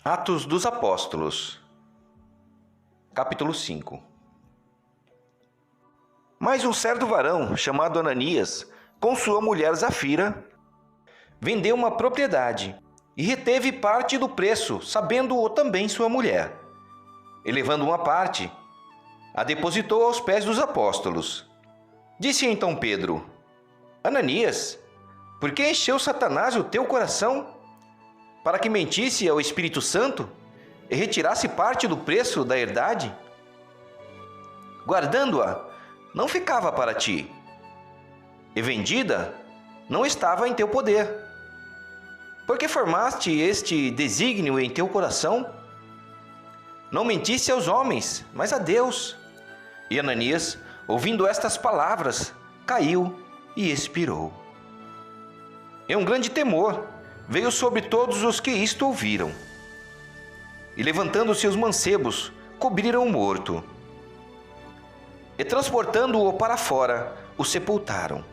Atos dos Apóstolos, capítulo 5. Mas um certo varão, chamado Ananias, com sua mulher Zafira, vendeu uma propriedade e reteve parte do preço, sabendo-o também sua mulher. E levando uma parte, a depositou aos pés dos apóstolos. Disse então Pedro: Ananias, por que encheu Satanás o teu coração, para que mentisse ao Espírito Santo e retirasse parte do preço da herdade? Guardando-a, não ficava para ti, e vendida, não estava em teu poder. Porque formaste este desígnio em teu coração? Não mentisse aos homens, mas a Deus. E Ananias, ouvindo estas palavras, caiu e expirou. E um grande temor veio sobre todos os que isto ouviram. E levantando-se os mancebos, cobriram o morto. E transportando-o para fora, o sepultaram.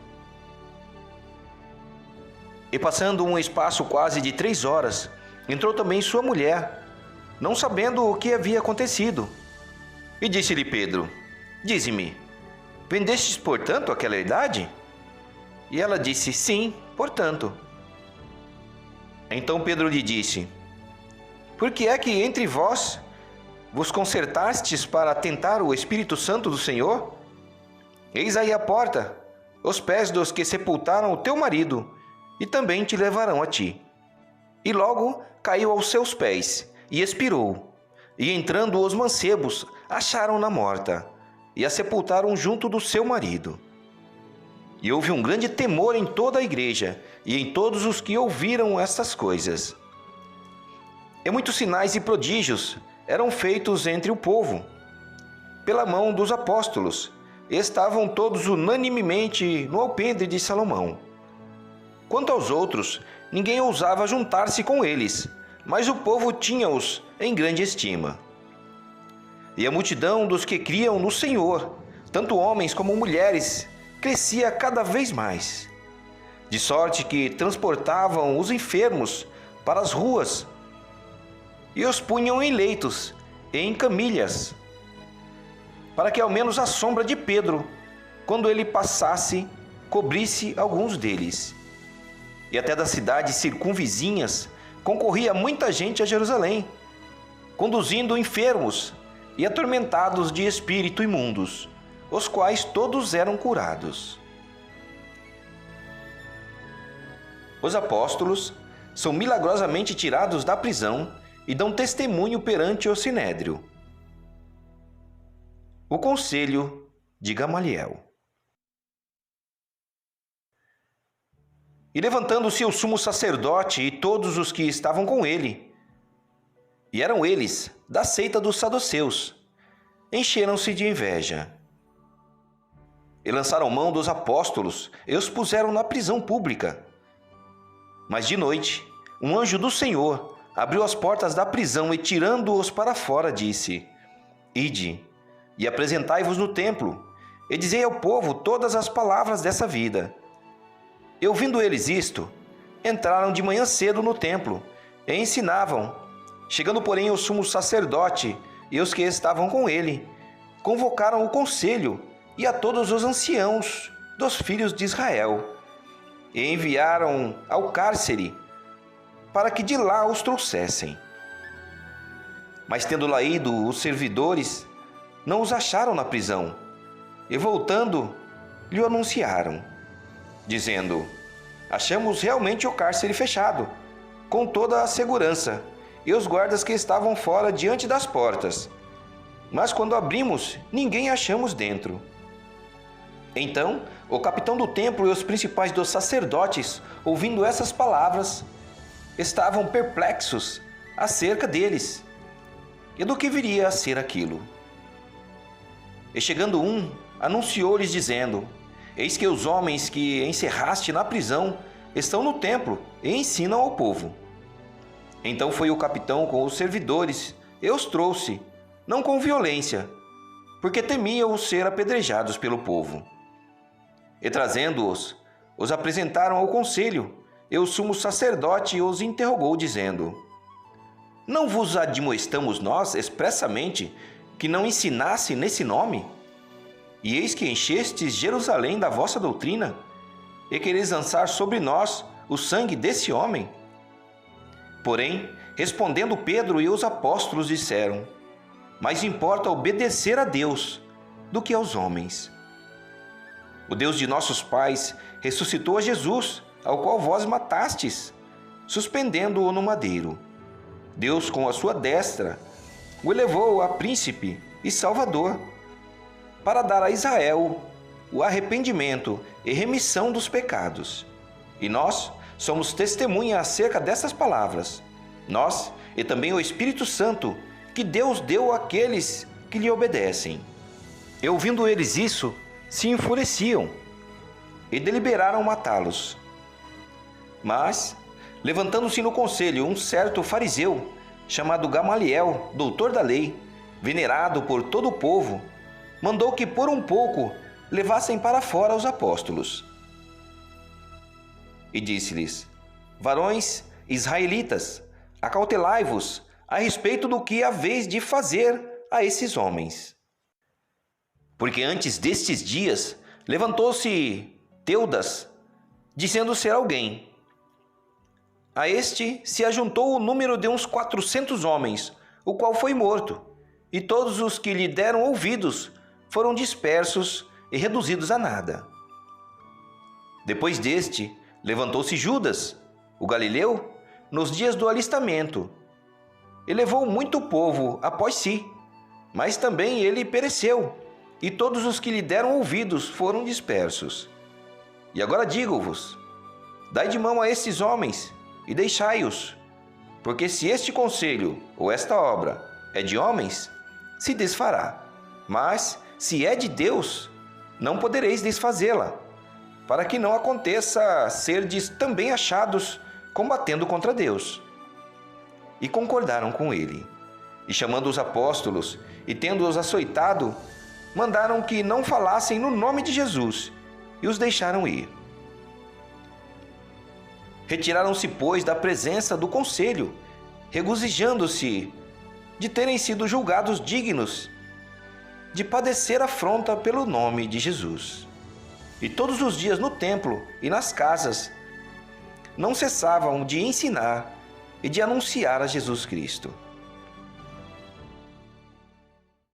E passando um espaço quase de 3 horas, entrou também sua mulher, não sabendo o que havia acontecido. E disse-lhe Pedro: Dize-me, vendestes portanto aquela herdade? E ela disse: Sim, portanto. Então Pedro lhe disse: Por que é que entre vós vos concertastes para tentar o Espírito Santo do Senhor? Eis aí a porta, os pés dos que sepultaram o teu marido, e também te levarão a ti. E logo caiu aos seus pés, e expirou. E entrando os mancebos, acharam-na morta, e a sepultaram junto do seu marido. E houve um grande temor em toda a igreja, e em todos os que ouviram estas coisas. E muitos sinais e prodígios eram feitos entre o povo, pela mão dos apóstolos, e estavam todos unanimemente no alpendre de Salomão. Quanto aos outros, ninguém ousava juntar-se com eles, mas o povo tinha-os em grande estima. E a multidão dos que criam no Senhor, tanto homens como mulheres, crescia cada vez mais, de sorte que transportavam os enfermos para as ruas e os punham em leitos e em camilhas, para que ao menos a sombra de Pedro, quando ele passasse, cobrisse alguns deles. E até das cidades circunvizinhas concorria muita gente a Jerusalém, conduzindo enfermos e atormentados de espírito imundos, os quais todos eram curados. Os apóstolos são milagrosamente tirados da prisão e dão testemunho perante o Sinédrio. O conselho de Gamaliel. E levantando-se o sumo sacerdote e todos os que estavam com ele, e eram eles da seita dos saduceus, encheram-se de inveja. E lançaram mão dos apóstolos e os puseram na prisão pública. Mas de noite, um anjo do Senhor abriu as portas da prisão e, tirando-os para fora, disse: Ide, e apresentai-vos no templo, e dizei ao povo todas as palavras dessa vida. E ouvindo eles isto, entraram de manhã cedo no templo, e ensinavam. Chegando, porém, o sumo sacerdote e os que estavam com ele, convocaram o conselho e a todos os anciãos dos filhos de Israel, e enviaram ao cárcere, para que de lá os trouxessem. Mas tendo lá ido os servidores, não os acharam na prisão, e voltando, lhe anunciaram, dizendo: Achamos realmente o cárcere fechado, com toda a segurança, e os guardas que estavam fora diante das portas. Mas quando abrimos, ninguém achamos dentro. Então, o capitão do templo e os principais dos sacerdotes, ouvindo essas palavras, estavam perplexos acerca deles e do que viria a ser aquilo. E chegando um, anunciou-lhes dizendo: Eis que os homens que encerraste na prisão estão no templo e ensinam ao povo. Então foi o capitão com os servidores e os trouxe, não com violência, porque temiam ser apedrejados pelo povo. E trazendo-os, os apresentaram ao conselho, e o sumo sacerdote os interrogou, dizendo: Não vos admoestamos nós expressamente que não ensinasse nesse nome? E eis que enchestes Jerusalém da vossa doutrina, e quereis lançar sobre nós o sangue desse homem? Porém, respondendo Pedro e os apóstolos disseram: mais importa obedecer a Deus do que aos homens. O Deus de nossos pais ressuscitou a Jesus, ao qual vós matastes, suspendendo-o no madeiro. Deus, com a sua destra, o elevou a príncipe e salvador, para dar a Israel o arrependimento e remissão dos pecados. E nós somos testemunha acerca dessas palavras, nós e também o Espírito Santo, que Deus deu àqueles que lhe obedecem. E ouvindo eles isso, se enfureciam e deliberaram matá-los. Mas, levantando-se no conselho um certo fariseu, chamado Gamaliel, doutor da lei, venerado por todo o povo, mandou que por um pouco levassem para fora os apóstolos. E disse-lhes: varões israelitas, acautelai-vos a respeito do que haveis de fazer a esses homens. Porque antes destes dias levantou-se Teudas, dizendo ser alguém. A este se ajuntou o número de uns 400 homens, o qual foi morto, e todos os que lhe deram ouvidos foram dispersos e reduzidos a nada. Depois deste, levantou-se Judas, o galileu, nos dias do alistamento, e levou muito povo após si, mas também ele pereceu, e todos os que lhe deram ouvidos foram dispersos. E agora digo-vos: dai de mão a estes homens e deixai-os, porque se este conselho ou esta obra é de homens, se desfará, mas se é de Deus, não podereis desfazê-la, para que não aconteça serdes também achados combatendo contra Deus. E concordaram com ele. E chamando os apóstolos, e tendo-os açoitado, mandaram que não falassem no nome de Jesus, e os deixaram ir. Retiraram-se, pois, da presença do conselho, regozijando-se de terem sido julgados dignos de padecer afronta pelo nome de Jesus. E todos os dias no templo e nas casas não cessavam de ensinar e de anunciar a Jesus Cristo.